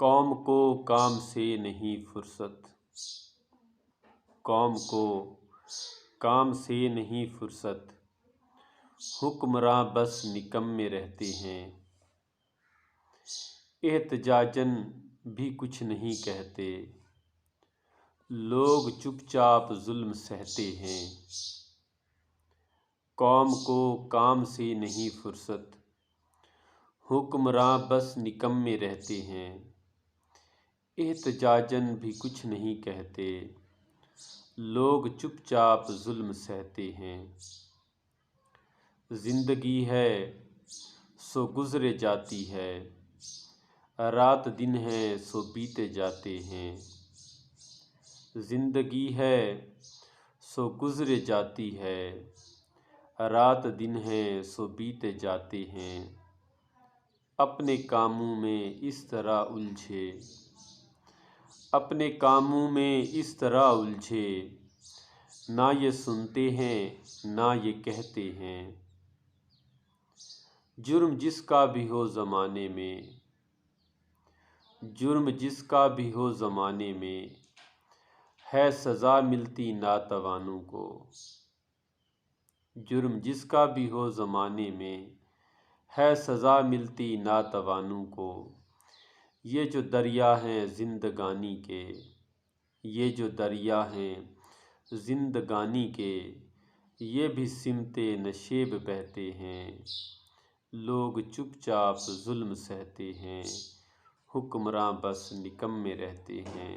قوم کو کام سے نہیں فرصت، قوم کو کام سے نہیں فرصت، حکمراں بس نکمے رہتے ہیں، احتجاجاً بھی کچھ نہیں کہتے، لوگ چپ چاپ ظلم سہتے ہیں۔ قوم کو کام سے نہیں فرصت، حکمراں بس نکمے رہتے ہیں، احتجاجاً بھی کچھ نہیں کہتے، لوگ چپ چاپ ظلم سہتے ہیں۔ زندگی ہے سو گزرے جاتی ہے، رات دن ہے سو بیتے جاتے ہیں۔ زندگی ہے سو گزرے جاتی ہے، رات دن ہے سو بیتے جاتے ہیں۔ اپنے کاموں میں اس طرح الجھے، اپنے کاموں میں اس طرح الجھے، نہ یہ سنتے ہیں نہ یہ کہتے ہیں۔ جرم جس کا بھی ہو زمانے میں، جرم جس کا بھی ہو زمانے میں، ہے سزا ملتی ناتوانوں کو۔ جرم جس کا بھی ہو زمانے میں، ہے سزا ملتی ناتوانوں کو۔ یہ جو دریا ہیں زندگانی کے، یہ جو دریا ہیں زندگانی کے، یہ بھی سمت نشیب بہتے ہیں، لوگ چپ چاپ ظلم سہتے ہیں، حکمراں بس نکمے رہتے ہیں۔